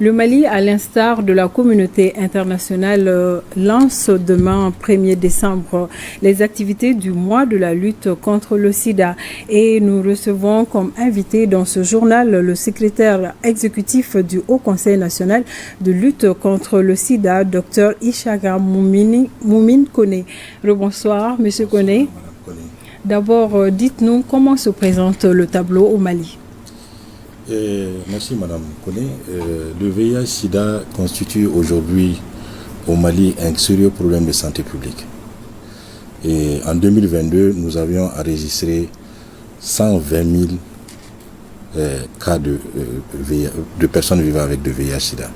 Le Mali, à l'instar de la communauté internationale, lance demain, 1er décembre, les activités du mois de la lutte contre le sida. Et nous recevons comme invité dans ce journal le secrétaire exécutif du Haut Conseil national de lutte contre le sida, Dr Ishaga Moumine Kone. Rebonsoir, Monsieur Kone. D'abord, dites-nous comment se présente le tableau au Mali. Merci Madame Kone. Le VIH-Sida constitue aujourd'hui au Mali un sérieux problème de santé publique. Et en 2022, nous avions enregistré 120 000 cas de personnes vivant avec le VIH-Sida.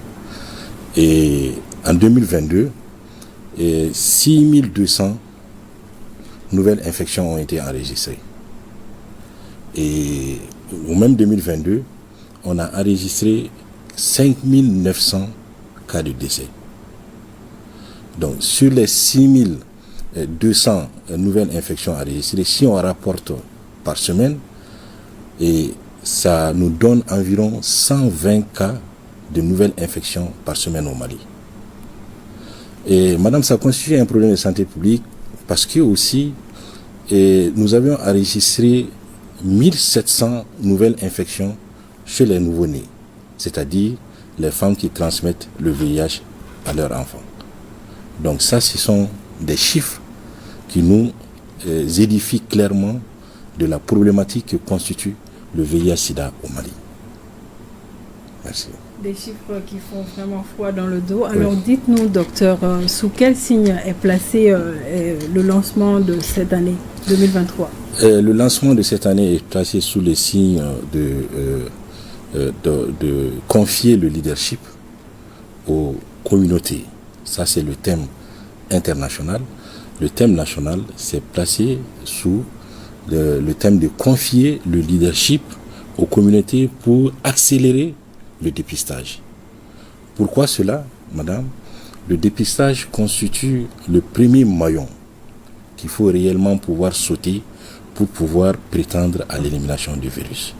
Et en 2022, 6 200 nouvelles infections ont été enregistrées. Et au même 2022, on a enregistré 5 900 cas de décès. Donc, sur les 6 200 nouvelles infections enregistrées, si on rapporte par semaine, et ça nous donne environ 120 cas de nouvelles infections par semaine au Mali. Et madame, ça constitue un problème de santé publique parce que aussi, nous avions enregistré 1700 nouvelles infections chez les nouveau-nés, c'est-à-dire les femmes qui transmettent le VIH à leurs enfants. Donc ça, ce sont des chiffres qui nous édifient clairement de la problématique que constitue le VIH-Sida au Mali. Merci. Des chiffres qui font vraiment froid dans le dos. Alors dites-nous, docteur, sous quel signe est placé le lancement de cette année 2023 ? Le lancement de cette année est placé sous le signe de confier le leadership aux communautés. Ça, c'est le thème international. Le thème national, c'est placé sous le thème de confier le leadership aux communautés pour accélérer le dépistage. Pourquoi cela, madame? Le dépistage constitue le premier maillon qu'il faut réellement pouvoir sauter pour pouvoir prétendre à l'élimination du virus.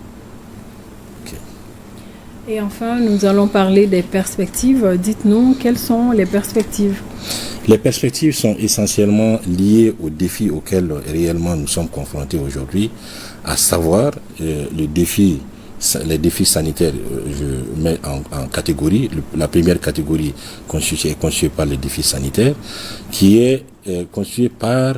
Et enfin, nous allons parler des perspectives. Dites-nous, quelles sont les perspectives? Les perspectives sont essentiellement liées aux défis auxquels réellement nous sommes confrontés aujourd'hui, à savoir les défis sanitaires. Je mets en catégorie. La première catégorie est constituée par les défis sanitaires, qui est constituée par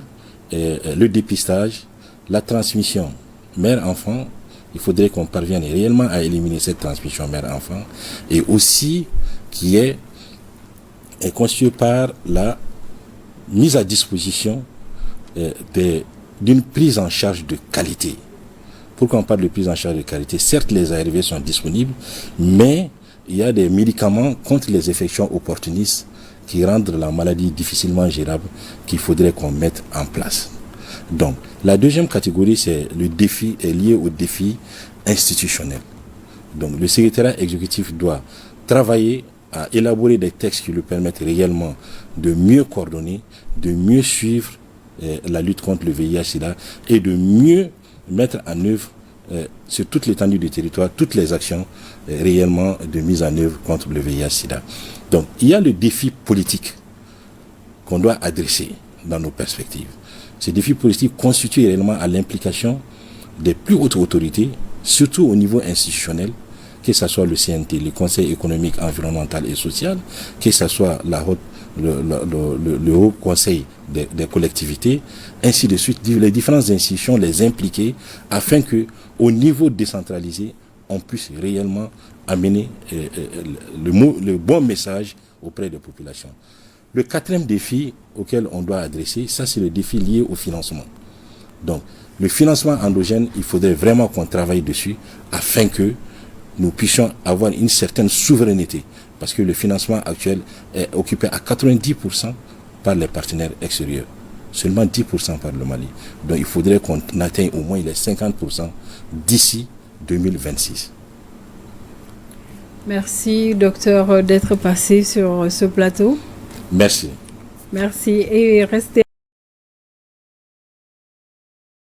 le dépistage, la transmission mère-enfant. Il faudrait qu'on parvienne réellement à éliminer cette transmission mère-enfant, et aussi qui est constitué par la mise à disposition d'une prise en charge de qualité. Pourquoi on parle de prise en charge de qualité? Certes, les ARV sont disponibles, mais il y a des médicaments contre les infections opportunistes qui rendent la maladie difficilement gérable qu'il faudrait qu'on mette en place. Donc, la deuxième catégorie, c'est le défi est lié au défi institutionnel. Donc, le secrétariat exécutif doit travailler à élaborer des textes qui lui permettent réellement de mieux coordonner, de mieux suivre la lutte contre le VIH-Sida et de mieux mettre en œuvre sur toute l'étendue du territoire toutes les actions réellement de mise en œuvre contre le VIH-Sida. Donc, il y a le défi politique qu'on doit adresser dans nos perspectives. Ces défis politiques constituent réellement à l'implication des plus hautes autorités, surtout au niveau institutionnel, que ce soit le CNT, le Conseil économique, environnemental et social, que ce soit le Haut Conseil des collectivités, ainsi de suite, les différentes institutions, les impliquer, afin que, au niveau décentralisé, on puisse réellement amener le bon message auprès des populations. Le quatrième défi auquel on doit adresser, ça c'est le défi lié au financement. Donc, le financement endogène, il faudrait vraiment qu'on travaille dessus afin que nous puissions avoir une certaine souveraineté. Parce que le financement actuel est occupé à 90% par les partenaires extérieurs. Seulement 10% par le Mali. Donc, il faudrait qu'on atteigne au moins les 50% d'ici 2026. Merci, docteur, d'être passé sur ce plateau. Merci. Merci et restez